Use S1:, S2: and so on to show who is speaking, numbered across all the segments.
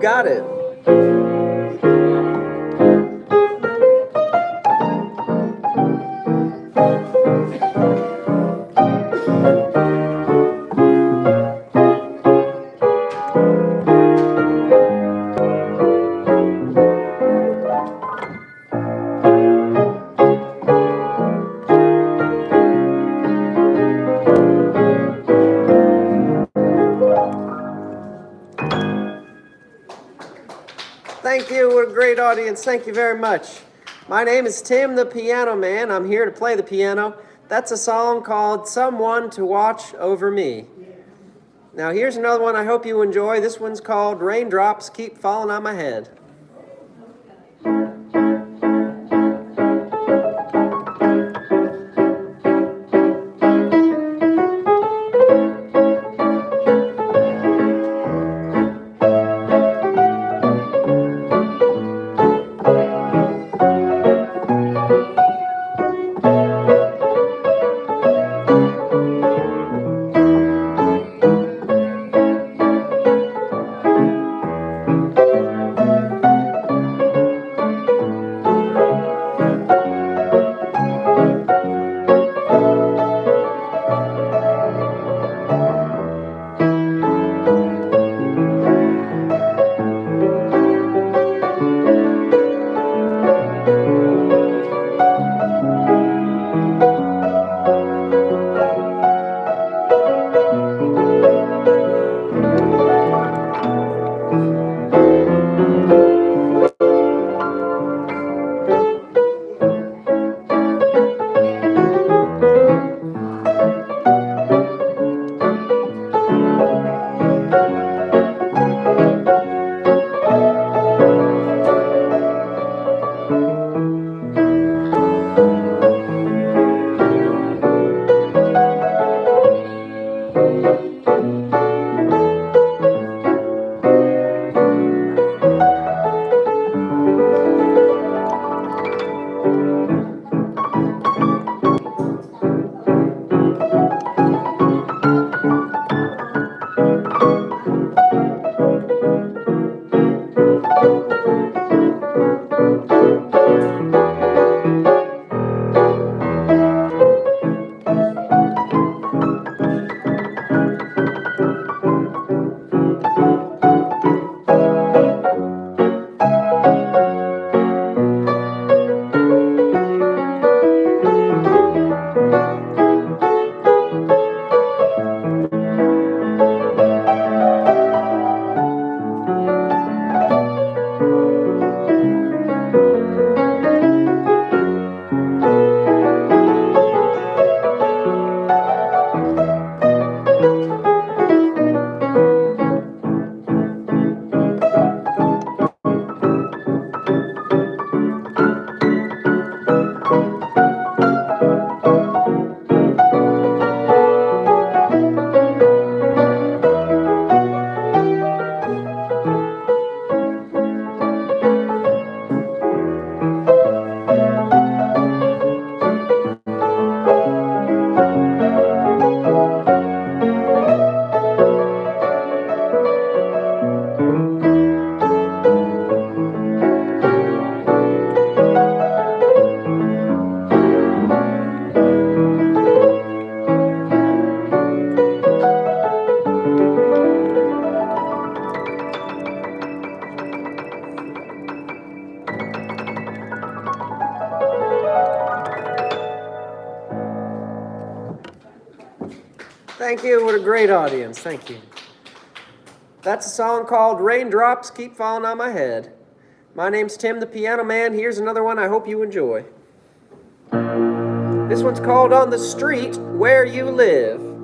S1: got it. Thank you. What a great audience. Thank you very much. My name is Tim the Piano Man. I'm here to play the piano. That's a song called Someone to Watch Over Me. Now here's another one I hope you enjoy. This one's called Raindrops Keep Falling on My Head. Thank you. What a great audience. Thank you. That's a song called Raindrops Keep Falling on My Head. My name's Tim the Piano Man. Here's another one I hope you enjoy. This one's called On the Street Where You Live.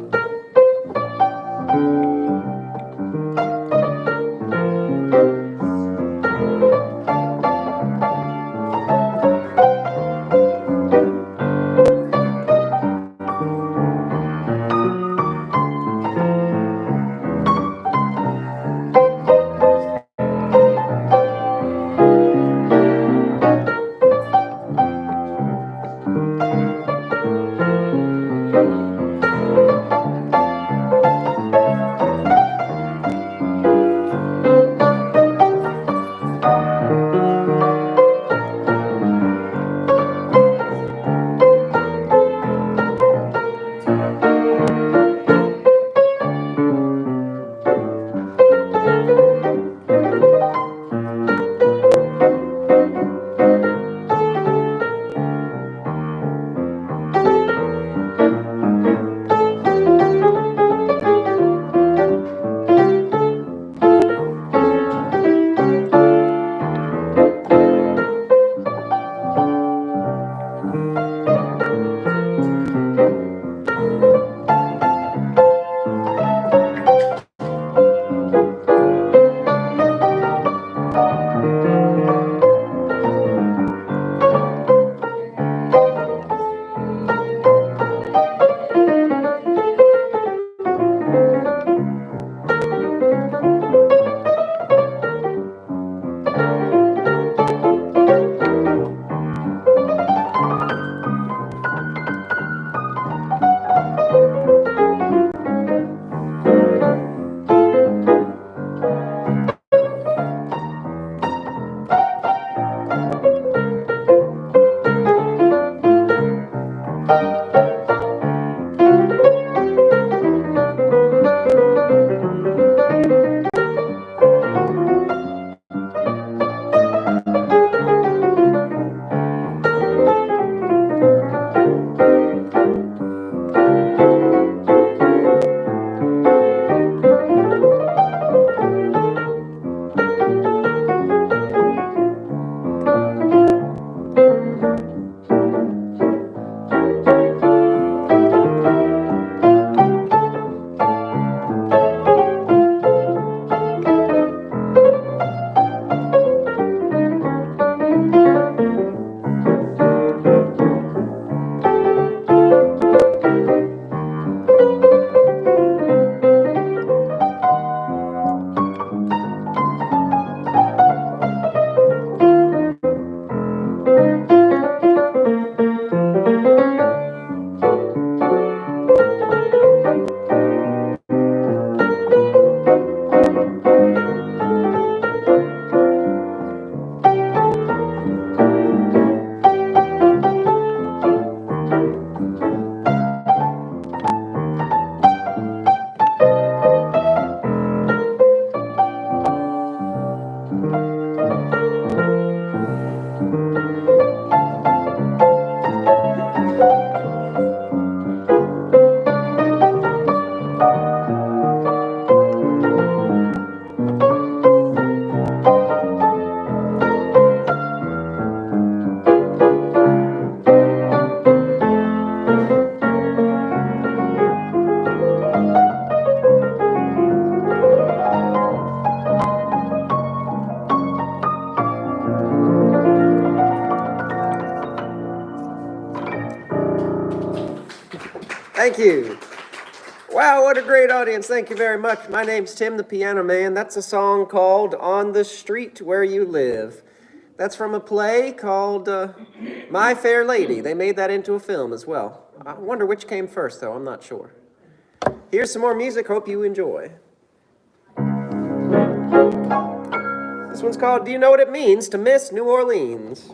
S1: Thank you. Wow, what a great audience. Thank you very much. My name's Tim the Piano Man. That's a song called On the Street Where You Live. That's from a play called My Fair Lady. They made that into a film as well. I wonder which came first, though. I'm not sure. Here's some more music. Hope you enjoy. This one's called Do You Know What It Means to Miss New Orleans?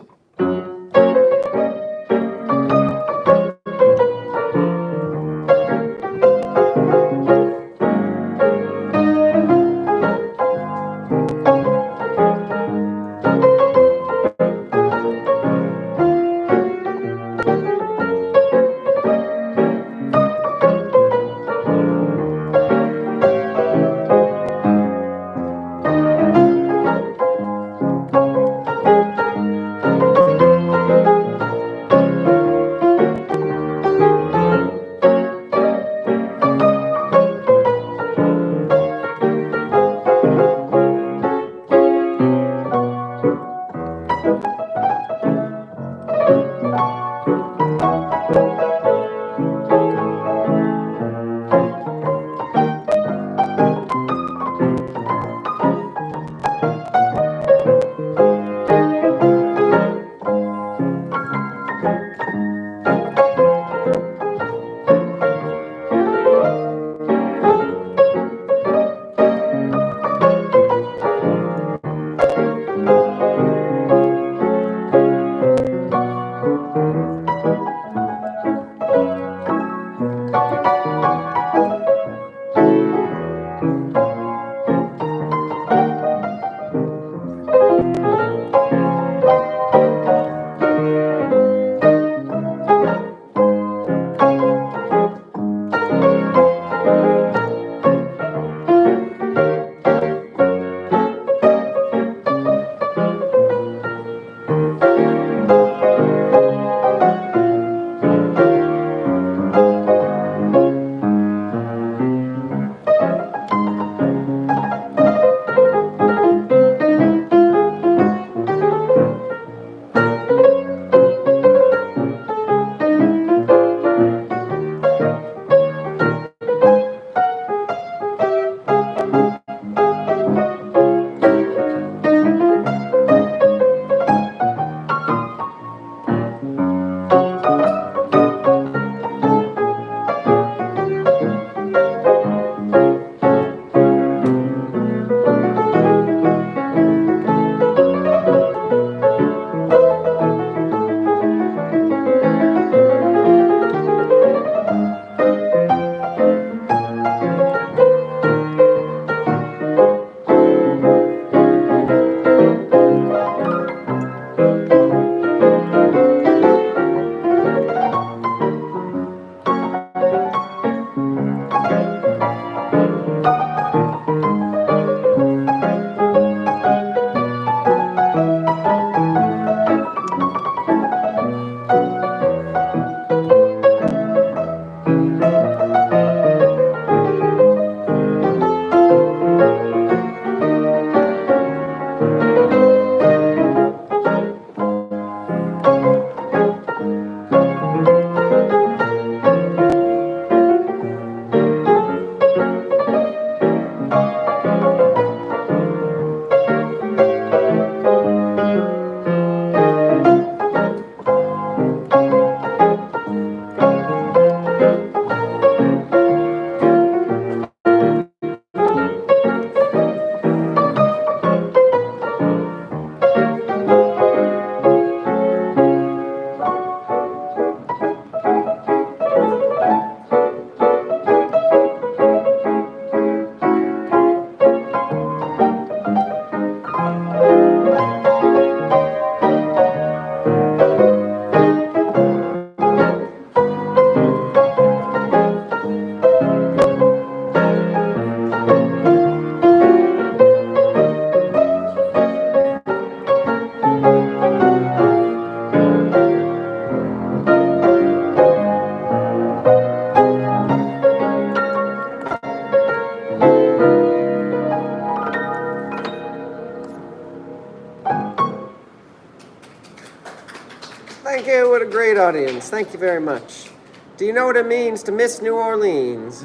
S1: Thank you. What a great audience. Thank you very much. Do you know what it means to miss New Orleans?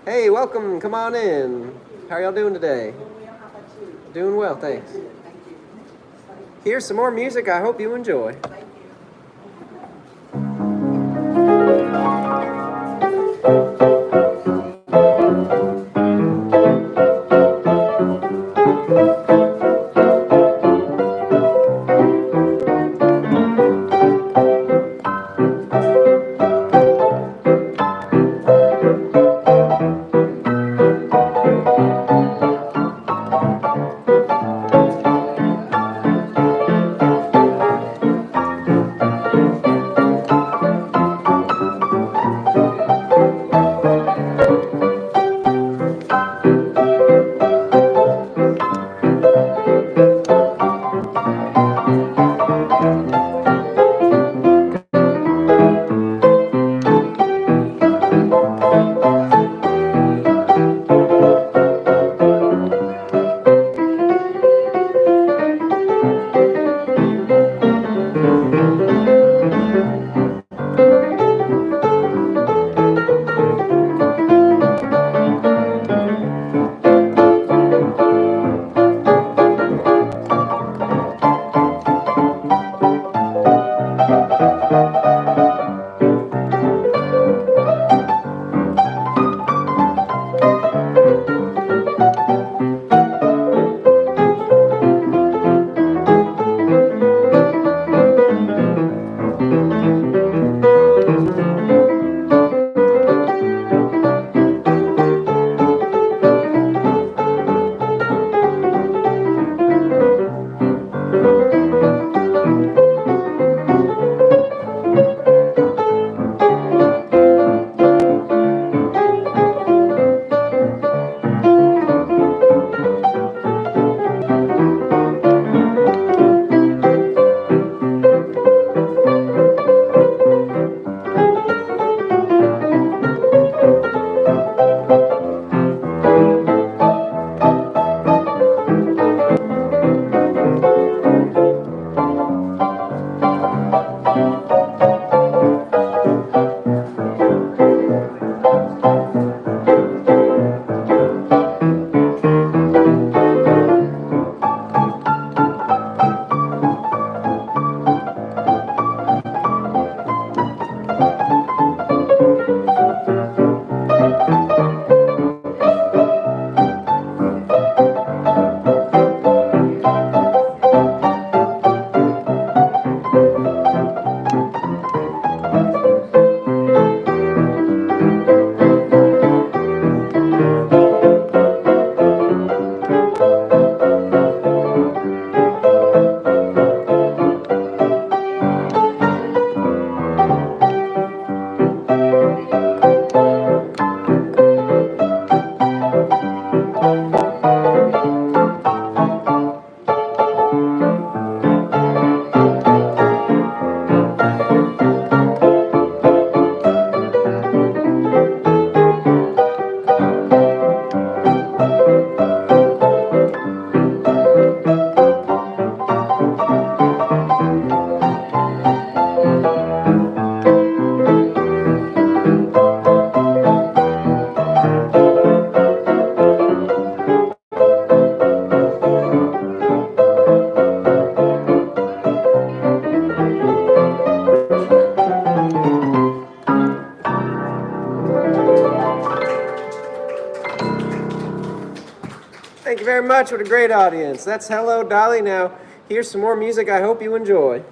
S1: Hey, welcome. Come on in. How are y'all doing today? Doing well, thanks. Here's some more music I hope you enjoy. Thank you very much. What a great audience. That's Hello Dolly. Now, here's some more music I hope you enjoy.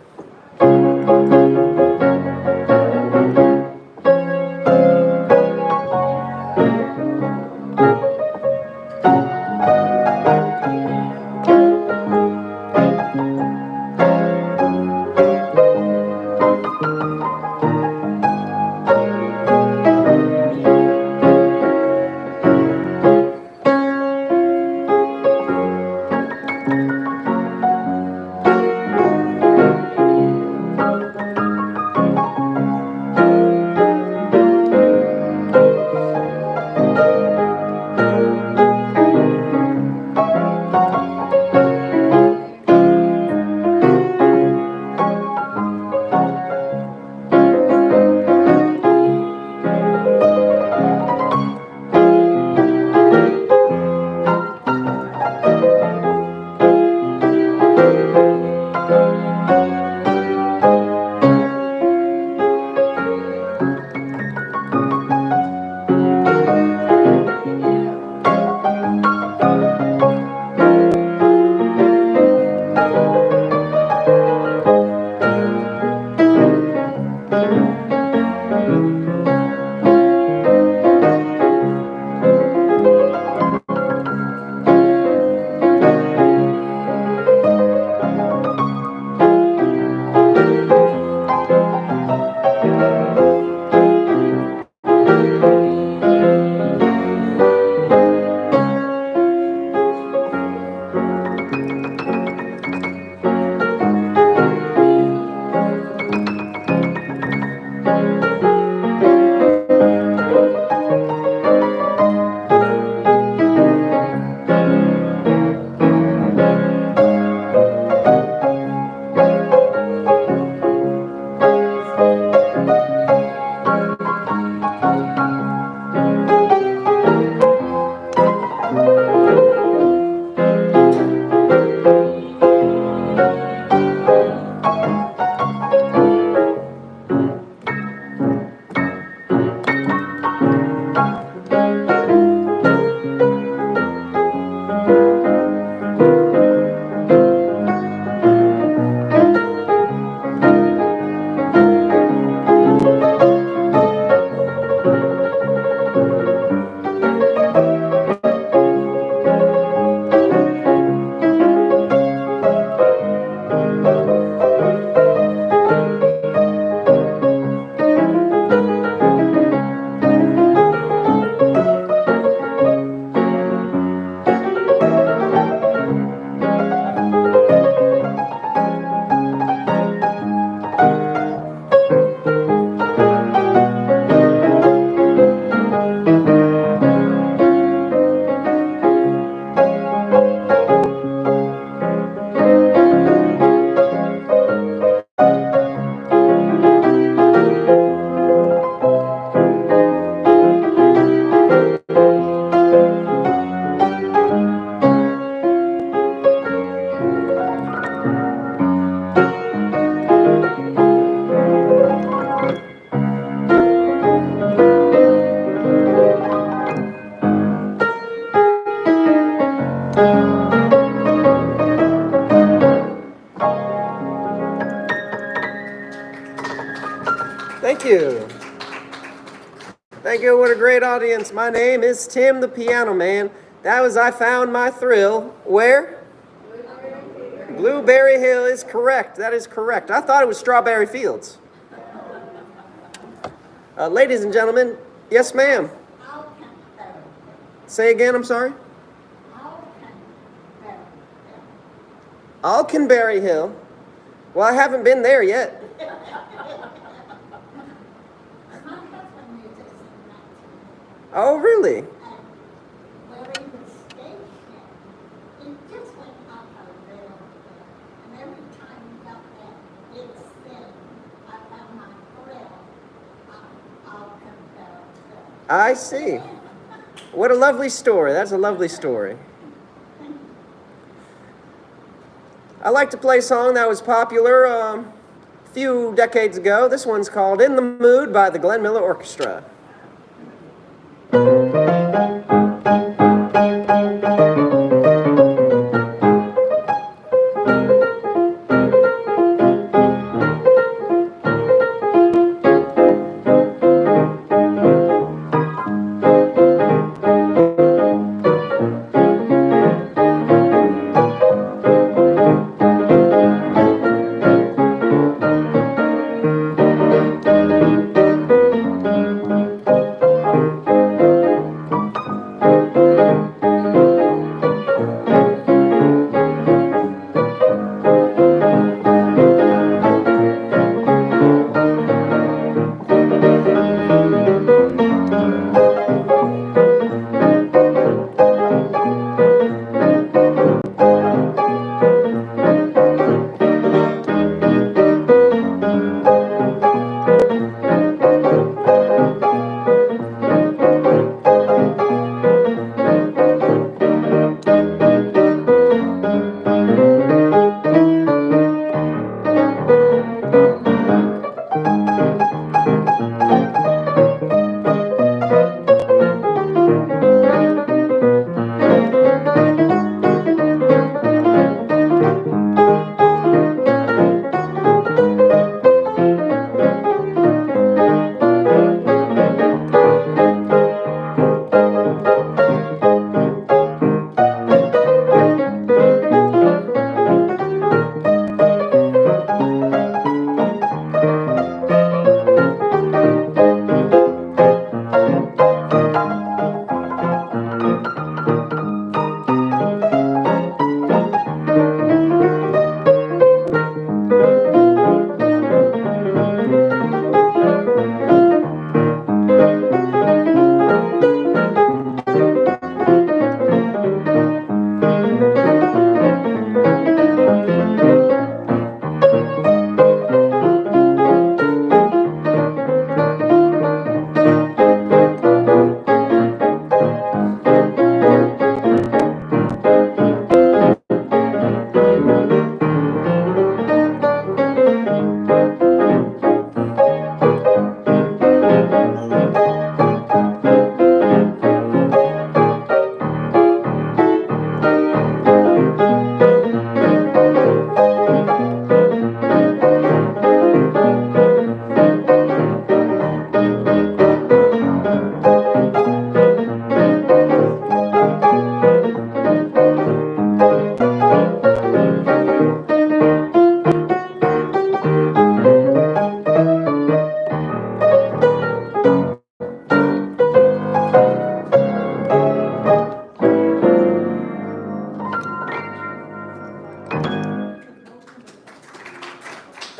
S1: Thank you. Thank you. What a great audience. My name is Tim the Piano Man. That was I Found My Thrill. Where? Blueberry Hill is correct. That is correct. I thought it was Strawberry Fields. Ladies and gentlemen, yes, ma'am. Say again, I'm sorry. Alconberry Hill. Well, I haven't been there yet. Oh, really? I see. What a lovely story. That's a lovely story. I like to play a song that was popular a few decades ago. This one's called In the Mood by the Glenn Miller Orchestra.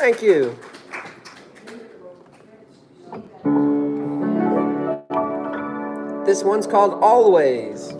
S1: Thank you. This one's called Always.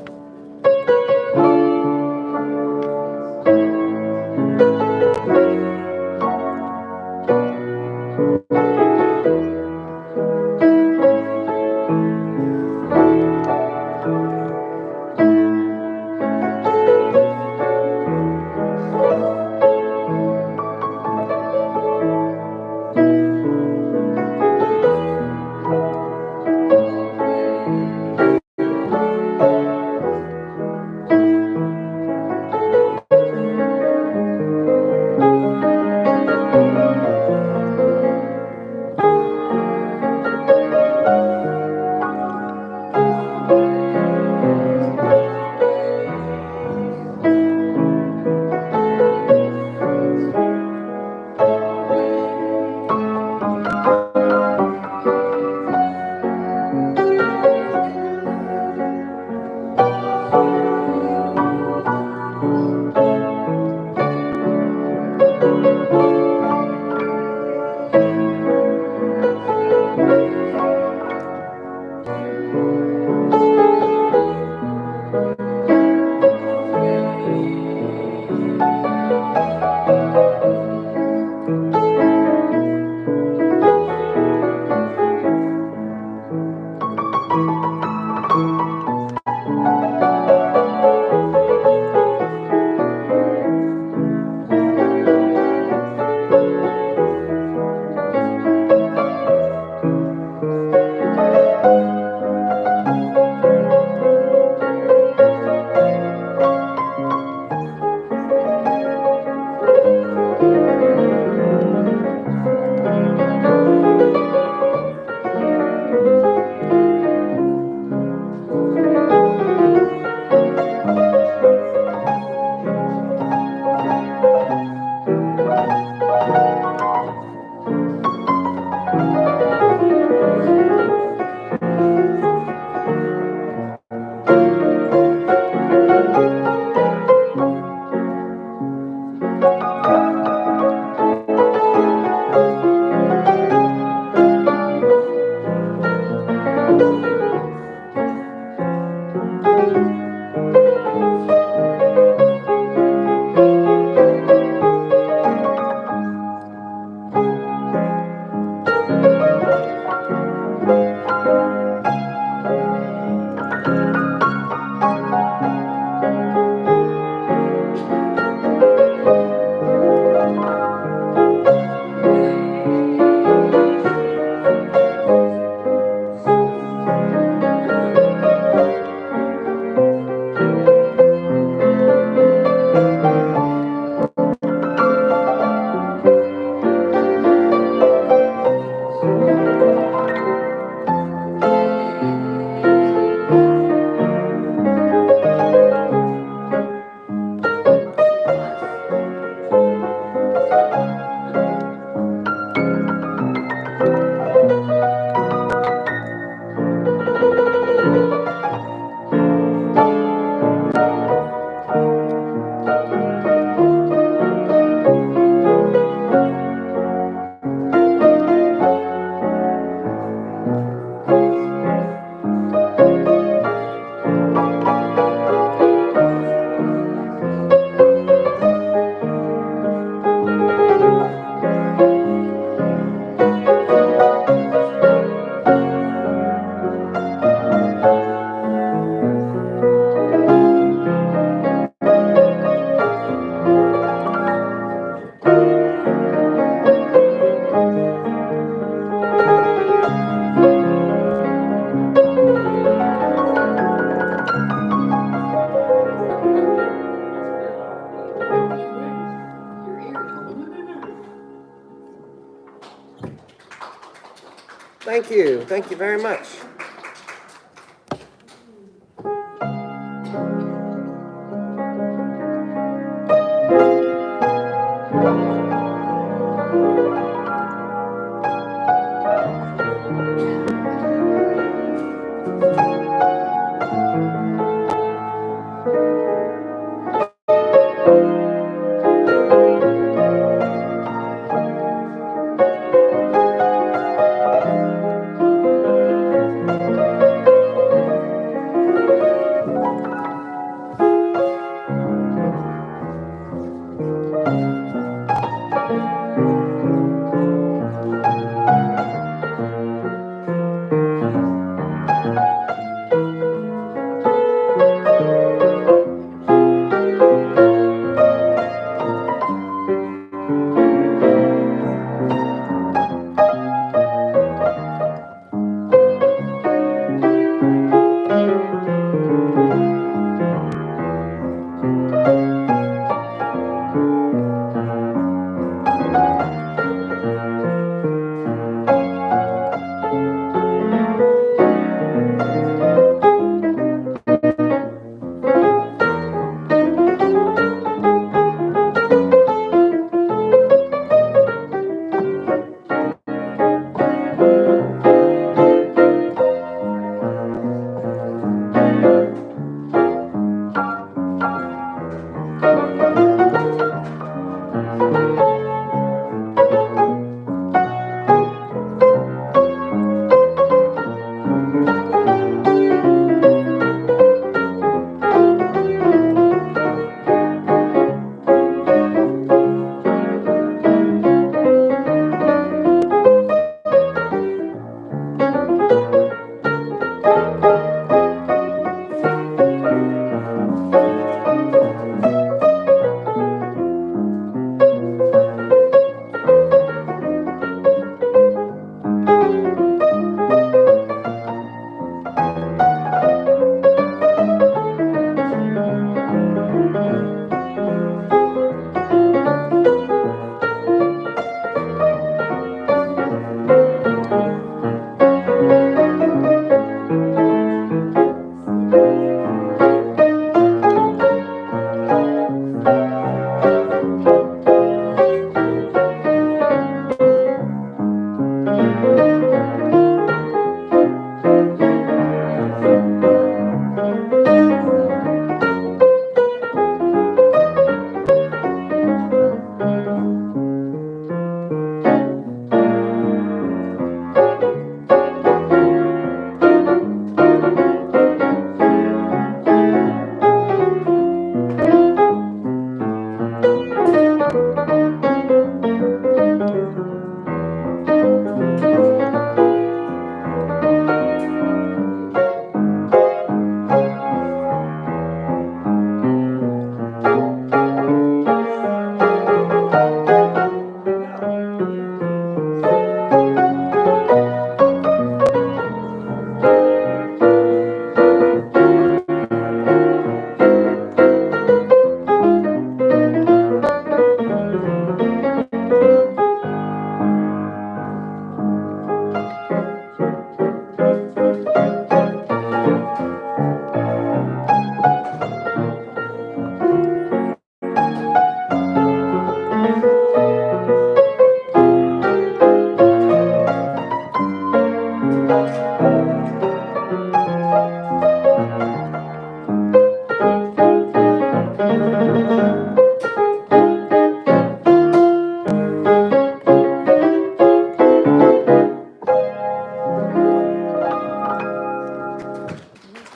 S1: Thank you. Thank you very much.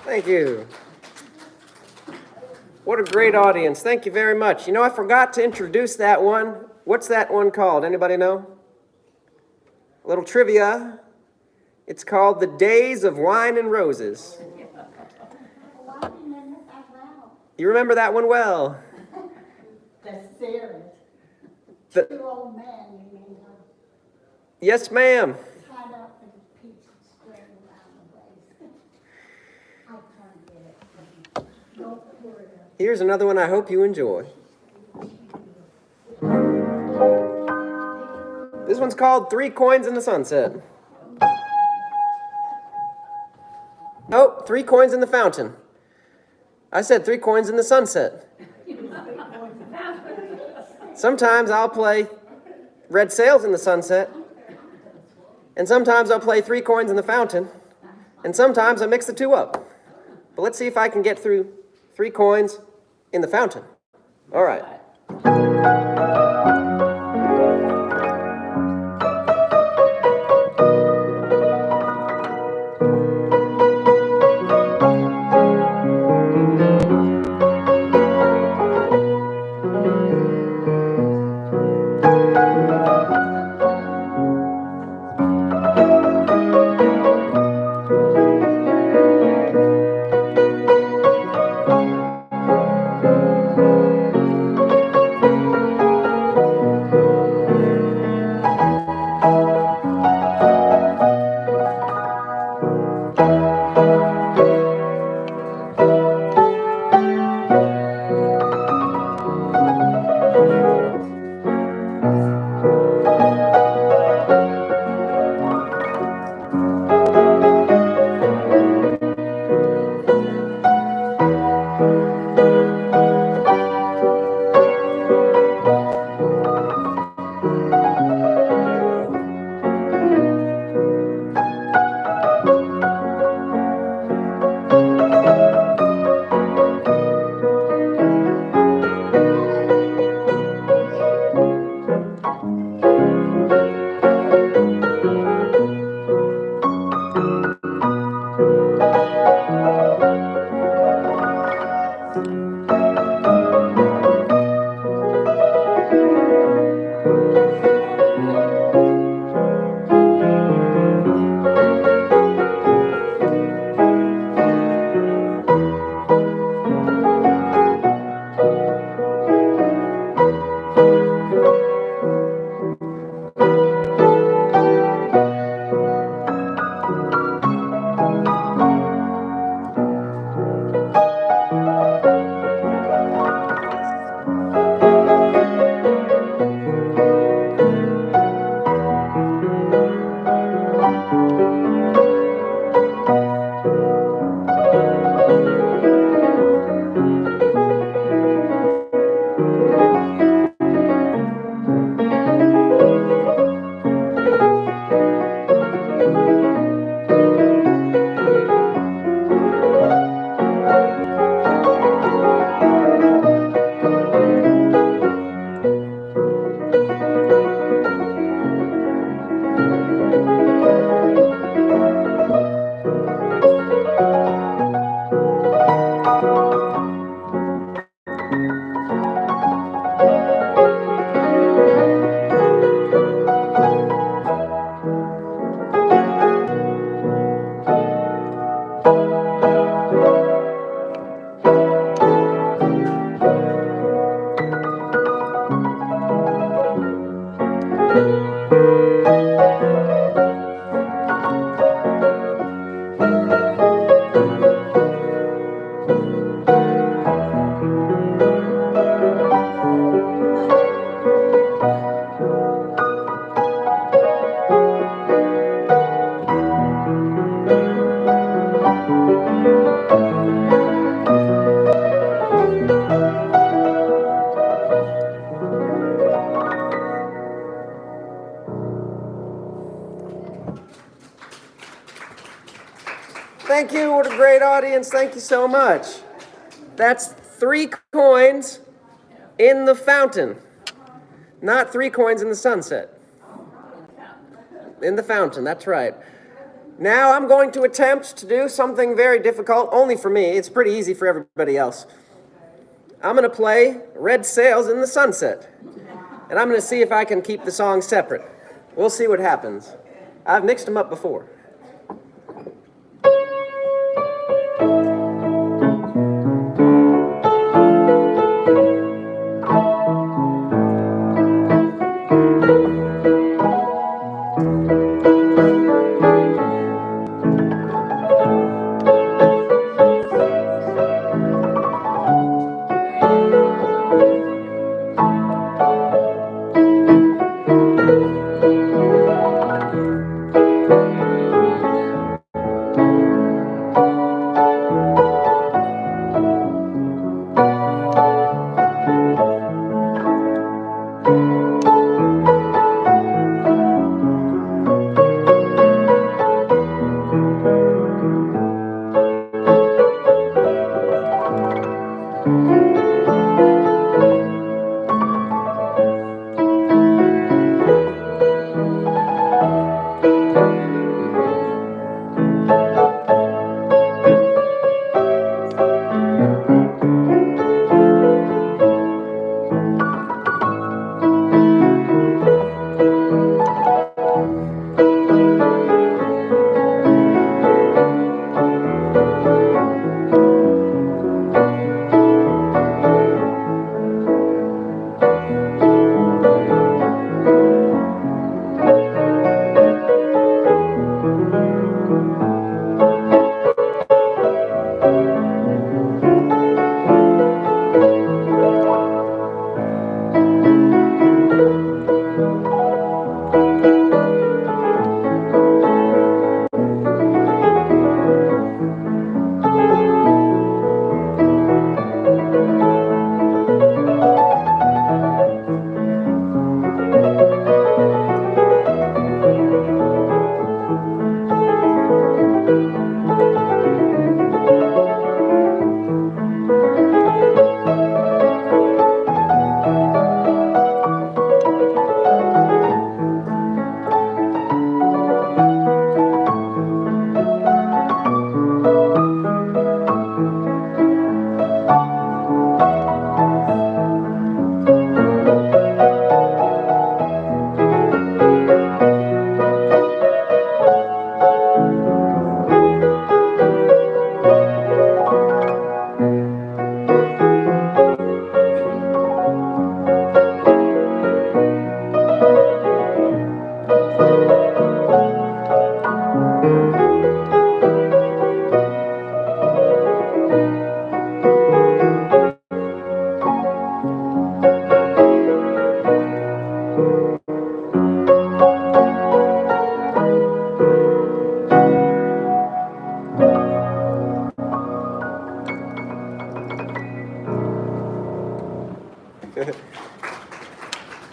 S1: Thank you. What a great audience. Thank you very much. You know, I forgot to introduce that one. What's that one called? Anybody know? A little trivia. It's called The Days of Wine and Roses. You remember that one well.
S2: The series.
S1: The-
S2: Two old men, you mean,
S1: Yes, ma'am.
S2: tied up with a piece of string around the waist. I can't get it. Don't worry.
S1: Here's another one I hope you enjoy. This one's called Three Coins in the Sunset. Oh, 3 coins in the fountain. I said 3 coins in the sunset. Sometimes I'll play red sails in the sunset. And sometimes I'll play 3 coins in the fountain. And sometimes I mix the two up. But let's see if I can get through 3 coins in the fountain. All right. Thank you. What a great audience. Thank you so much. That's 3 coins in the fountain, not 3 coins in the sunset. In the fountain, that's right. Now I'm going to attempt to do something very difficult, only for me. It's pretty easy for everybody else. I'm going to play Red Sails in the Sunset. And I'm going to see if I can keep the songs separate. We'll see what happens. I've mixed them up before.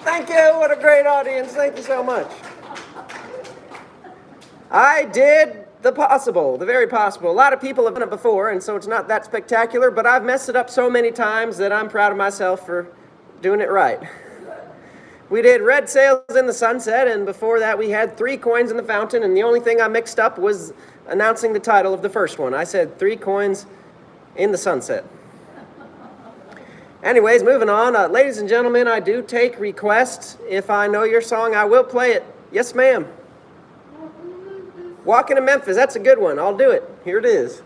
S1: Thank you. What a great audience. Thank you so much. I did the possible, the very possible. A lot of people have done it before, and so it's not that spectacular, but I've messed it up so many times that I'm proud of myself for doing it right. We did Red Sails in the Sunset, and before that we had 3 coins in the fountain, and the only thing I mixed up was announcing the title of the first one. I said 3 coins in the sunset. Anyways, moving on. Ladies and gentlemen, I do take requests. If I know your song, I will play it. Yes, ma'am. Walking to Memphis, that's a good one. I'll do it. Here it is.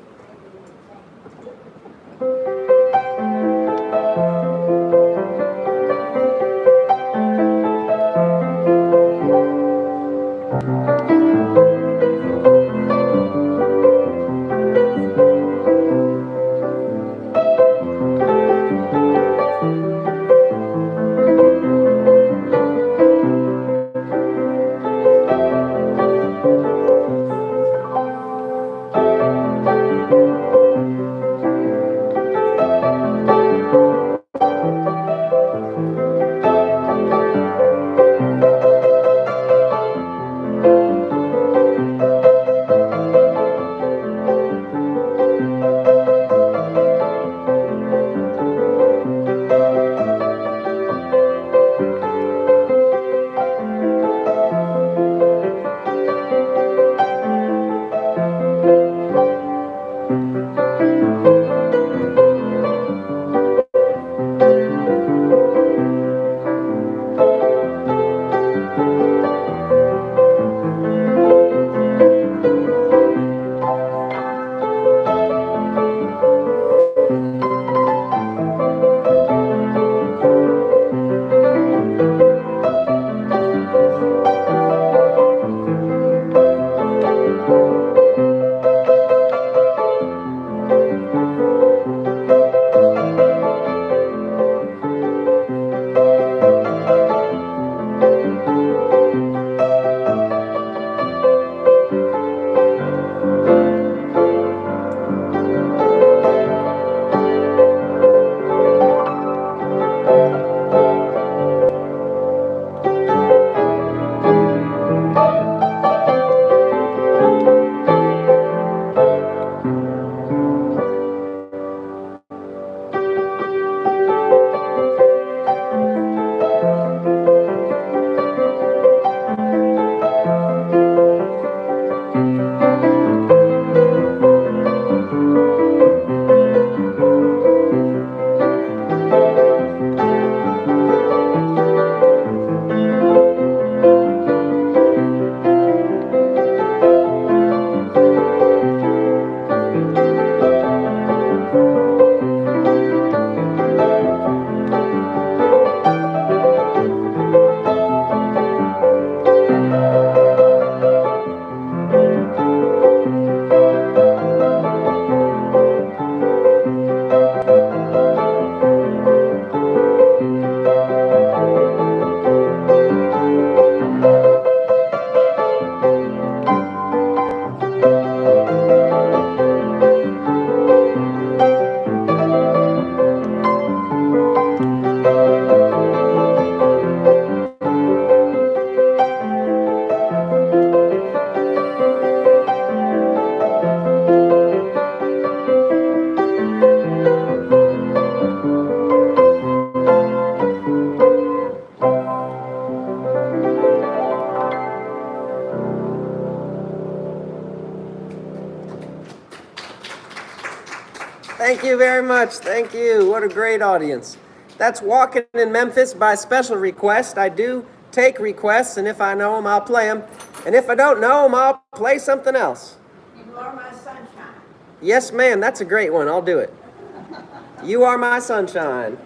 S1: Thank you very much. Thank you. What a great audience. That's Walking in Memphis by special request. I do take requests, and if I know them, I'll play them. And if I don't know them, I'll play something else.
S2: You are my sunshine.
S1: Yes, ma'am. That's a great one. I'll do it. You are my sunshine.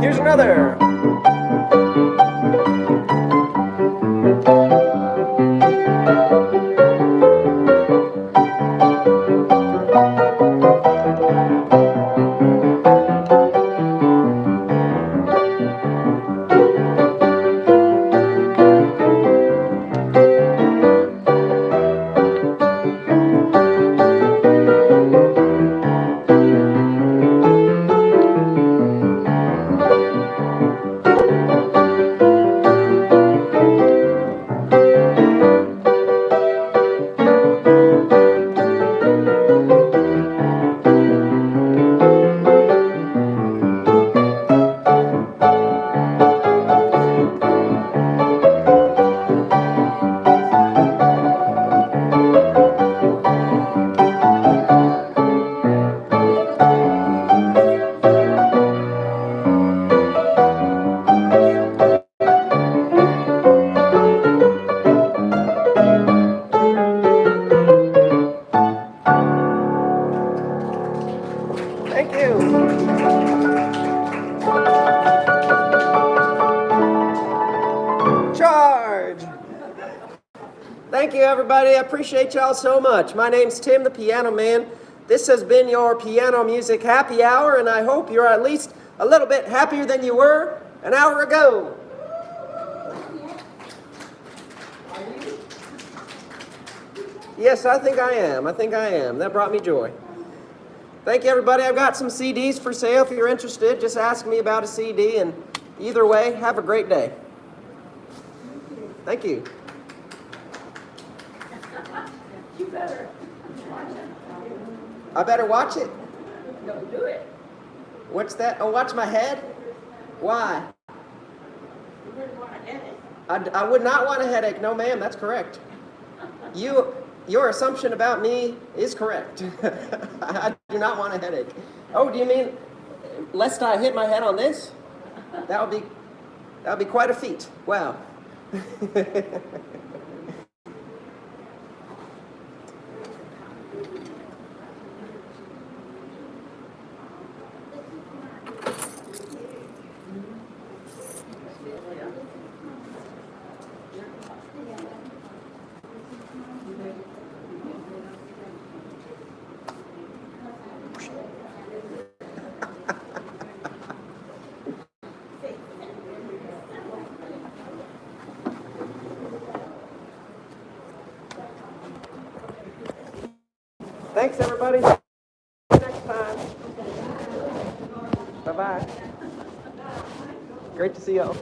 S1: Here's another. Thank you. Charge. Thank you, everybody. I appreciate y'all so much. My name's Tim the Piano Man. This has been your piano music happy hour, and I hope you're at least a little bit happier than you were an hour ago. Yes, I think I am. I think I am. That brought me joy. Thank you, everybody. I've got some CDs for sale. If you're interested, just ask me about a CD. And either way, have a great day. Thank you.
S2: You better watch it.
S1: I better watch it.
S2: Don't do it.
S1: What's that? Oh, watch my head? Why?
S2: You wouldn't want to get it.
S1: I would not want a headache. No, ma'am. That's correct. Your assumption about me is correct. I do not want a headache. Oh, do you mean lest I hit my head on this? That would be quite a feat. Wow. Thanks, everybody. See you next time. Bye-bye. Great to see y'all.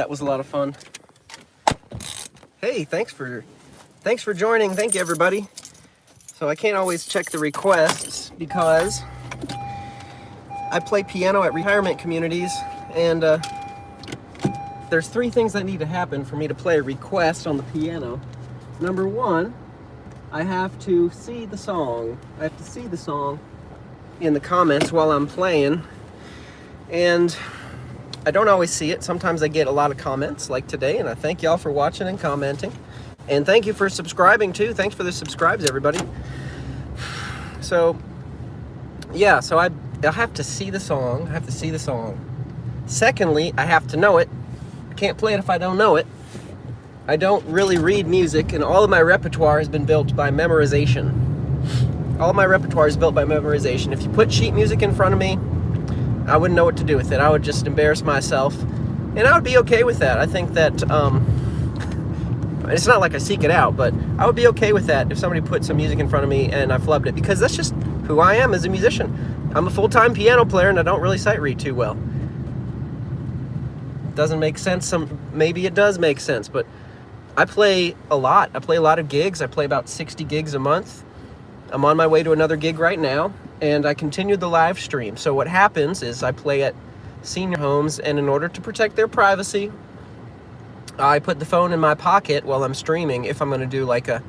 S1: That was a lot of fun. Hey, thanks for joining. Thank you, everybody. So I can't always check the requests because I play piano at retirement communities, and there's 3 things that need to happen for me to play a request on the piano. Number 1, I have to see the song. I have to see the song in the comments while I'm playing, and I don't always see it. Sometimes I get a lot of comments like today, and I thank y'all for watching and commenting. And thank you for subscribing too. Thanks for the subscribes, everybody. So, yeah, so I have to see the song. I have to see the song. Secondly, I have to know it. I can't play it if I don't know it. I don't really read music, and all of my repertoire has been built by memorization. All of my repertoire is built by memorization. If you put sheet music in front of me, I wouldn't know what to do with it. I would just embarrass myself, and I would be okay with that. I think that, it's not like I seek it out, but I would be okay with that if somebody put some music in front of me and I flubbed it, because that's just who I am as a musician. I'm a full-time piano player, and I don't really sight read too well. Doesn't make sense. Maybe it does make sense, but I play a lot. I play a lot of gigs. I play about 60 gigs a month. I'm on my way to another gig right now, and I continue the live stream. So what happens is I play at senior homes, and in order to protect their privacy, I put the phone in my pocket while I'm streaming if I'm going to do like a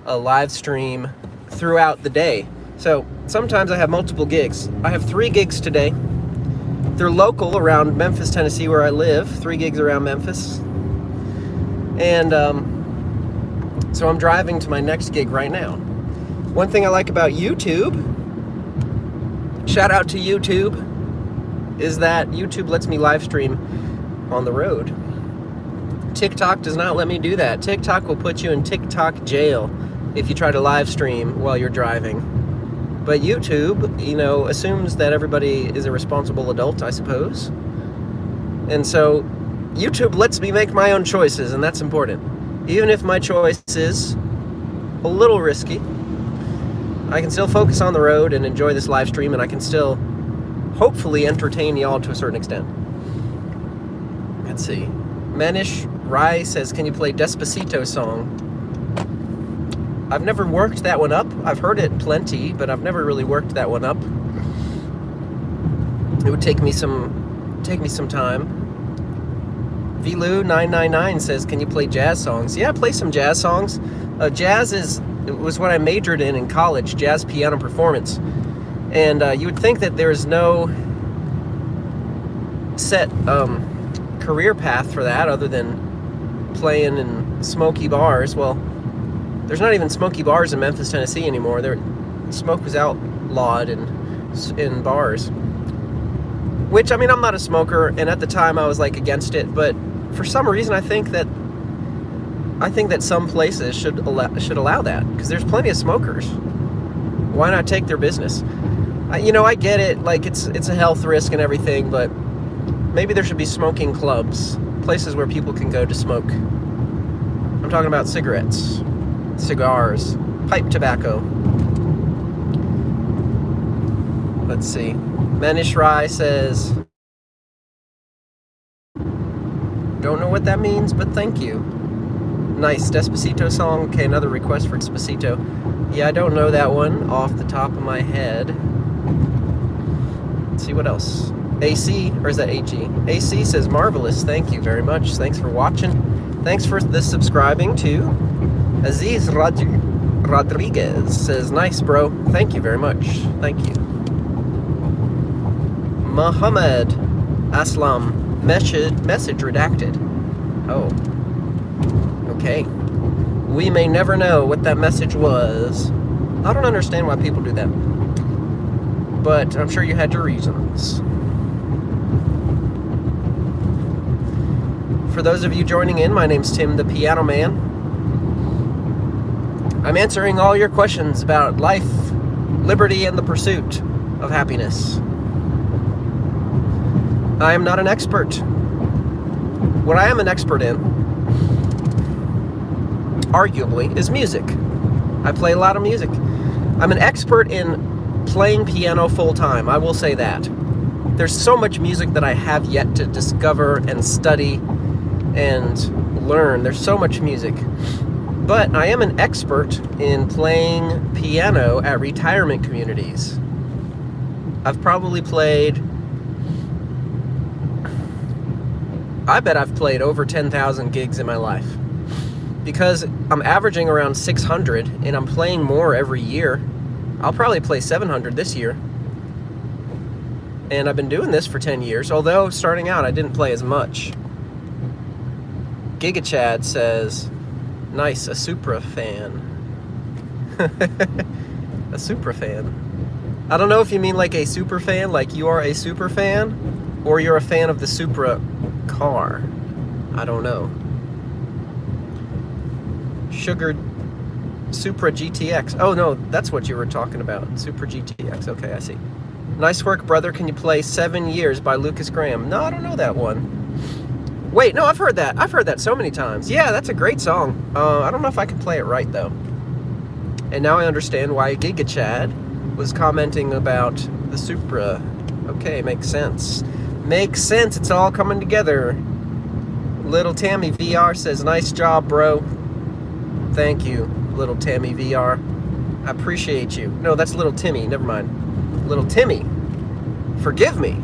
S1: live stream throughout the day. So sometimes I have multiple gigs. I have 3 gigs today. They're local around Memphis, Tennessee, where I live. 3 gigs around Memphis. And so I'm driving to my next gig right now. One thing I like about YouTube, shout out to YouTube, is that YouTube lets me live stream on the road. TikTok does not let me do that. TikTok will put you in TikTok jail if you try to live stream while you're driving. But YouTube, assumes that everybody is a responsible adult, I suppose. And so YouTube lets me make my own choices, and that's important. Even if my choice is a little risky, I can still focus on the road and enjoy this live stream, and I can still hopefully entertain y'all to a certain extent. Let's see. Manish Rai says, can you play Despacito song? I've never worked that one up. I've heard it plenty, but I've never really worked that one up. It would take me some time. Vilu999 says, can you play jazz songs? Yeah, play some jazz songs. It was what I majored in college, jazz piano performance. And you would think that there's no set career path for that other than playing in smoky bars. Well, there's not even smoky bars in Memphis, Tennessee anymore. Smoke was outlawed in bars. Which, I'm not a smoker, and at the time I was against it, but for some reason I think that some places should allow that, because there's plenty of smokers. Why not take their business? I get it, it's a health risk and everything, but maybe there should be smoking clubs, places where people can go to smoke. I'm talking about cigarettes, cigars, pipe tobacco. Let's see. Manish Rai says, don't know what that means, but thank you. Nice. Despacito song. Okay, another request for Despacito. Yeah, I don't know that one off the top of my head. Let's see what else. AC, or is that AG? AC says, marvelous. Thank you very much. Thanks for watching. Thanks for the subscribing too. Aziz Rodriguez says, nice, bro. Thank you very much. Thank you. Muhammad Aslam, message redacted. Oh. Okay. We may never know what that message was. I don't understand why people do that. But I'm sure you had your reasons. For those of you joining in, my name's Tim the Piano Man. I'm answering all your questions about life, liberty, and the pursuit of happiness. I am not an expert. What I am an expert in, arguably, is music. I play a lot of music. I'm an expert in playing piano full-time, I will say that. There's so much music that I have yet to discover and study and learn. There's so much music. But I am an expert in playing piano at retirement communities. I've probably played, I bet I've played over 10,000 gigs in my life. Because I'm averaging around 600 and I'm playing more every year. I'll probably play 700 this year. And I've been doing this for 10 years, although starting out I didn't play as much. GigaChad says, nice, a Supra fan. A Supra fan. I don't know if you mean like a super fan, like you are a super fan, or you're a fan of the Supra car. I don't know. Sugar Supra GTX. Oh no, that's what you were talking about. Supra GTX. Okay, I see. Nice work, brother. Can you play 7 Years by Lucas Graham? No, I don't know that one. Wait, no, I've heard that. I've heard that so many times. Yeah, that's a great song. I don't know if I can play it right, though. And now I understand why GigaChad was commenting about the Supra. Okay, makes sense. Makes sense. It's all coming together. Little Tammy VR says, nice job, bro. Thank you, Little Tammy VR. I appreciate you. No, that's Little Timmy. Never mind. Little Timmy. Forgive me.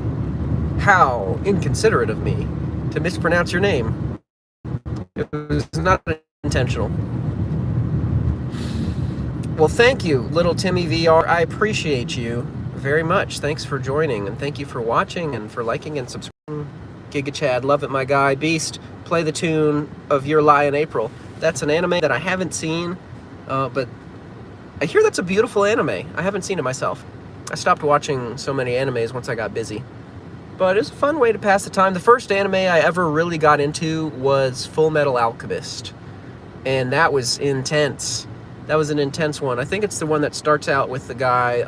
S1: How inconsiderate of me to mispronounce your name. It was not intentional. Well, thank you, Little Timmy VR. I appreciate you very much. Thanks for joining, and thank you for watching and for liking and subscribing. GigaChad, love it, my guy. Beast, play the tune of Your Lie in April. That's an anime that I haven't seen, but I hear that's a beautiful anime. I haven't seen it myself. I stopped watching so many animes once I got busy. But it was a fun way to pass the time. The first anime I ever really got into was Full Metal Alchemist. And that was intense. That was an intense one. I think it's the one that starts out with the guy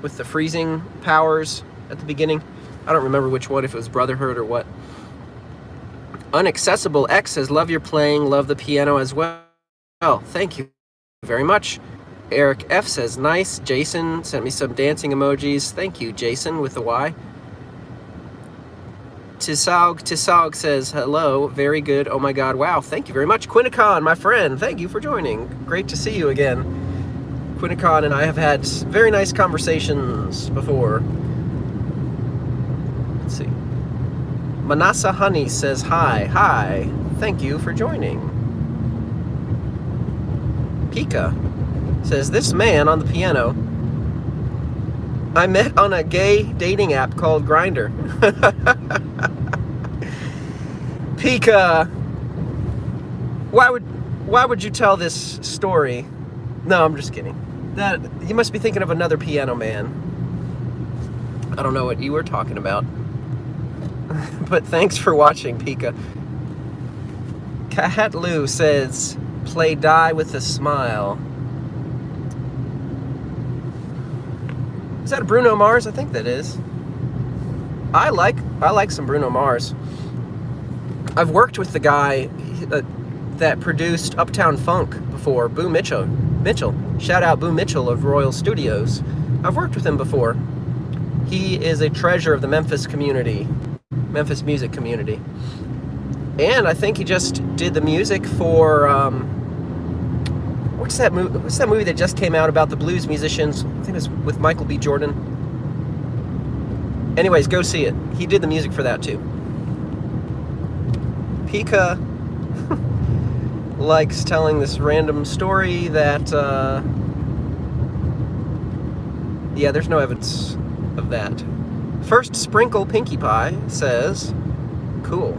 S1: with the freezing powers at the beginning. I don't remember which one, if it was Brotherhood or what. Unaccessible X says, love your playing, love the piano as well. Oh, thank you very much. Eric F says, nice. Jason sent me some dancing emojis. Thank you, Jason, with the Y. Tisaug says, hello, very good. Oh my god, wow, thank you very much. Quinnicon, my friend, thank you for joining. Great to see you again. Quinnicon and I have had very nice conversations before. Let's see. Manasa Honey says, hi, thank you for joining. Pika says, this man on the piano I met on a gay dating app called Grindr. Pika, why would you tell this story? No, I'm just kidding. That you must be thinking of another piano man. I don't know what you were talking about. But thanks for watching, Pika. Kahatlu says, play Die with a Smile. Is that Bruno Mars? I think that is. I like some Bruno Mars. I've worked with the guy that produced Uptown Funk before, Boo Mitchell. Shout out Boo Mitchell of Royal Studios. I've worked with him before. He is a treasure of the Memphis community, Memphis music community. And I think he just did the music for what's that movie that just came out about the blues musicians? I think it was with Michael B. Jordan. Anyways, go see it. He did the music for that too. Pika likes telling this random story that yeah, there's no evidence of that. First Sprinkle Pinkie Pie says, cool.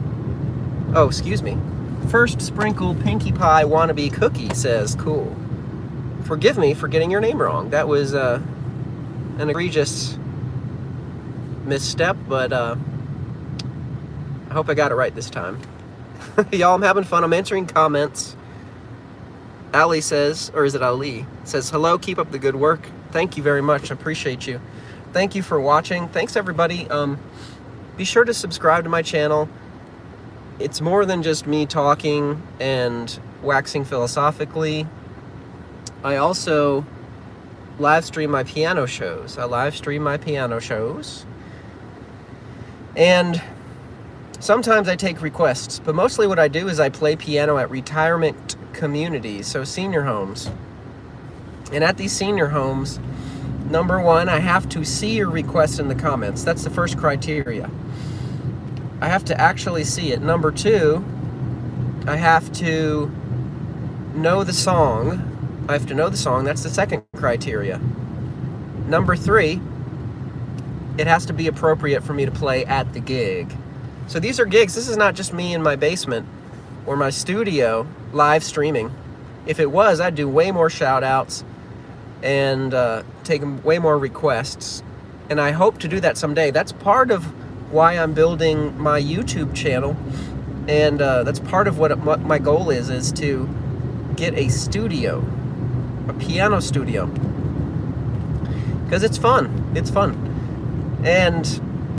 S1: Oh, excuse me. First Sprinkle Pinkie Pie Wannabe Cookie says, cool. Forgive me for getting your name wrong. That was an egregious misstep, but I hope I got it right this time. Y'all, I'm having fun. I'm answering comments. Ali says, or is it Ali? Says, hello, keep up the good work. Thank you very much. I appreciate you. Thank you for watching. Thanks, everybody. Be sure to subscribe to my channel. It's more than just me talking and waxing philosophically. I also live stream my piano shows. And Sometimes I take requests, but mostly what I do is I play piano at retirement communities, so senior homes. And at these senior homes, number one, I have to see your request in the comments. That's the first criteria. I have to actually see it. Number two, I have to know the song. I have to know the song. That's the second criteria. Number three, it has to be appropriate for me to play at the gig. So these are gigs. This is not just me in my basement or my studio live streaming. If it was, I'd do way more shout outs and take way more requests. And I hope to do that someday. That's part of why I'm building my YouTube channel. And that's part of what my goal is to get a studio, a piano studio. Because it's fun. It's fun. And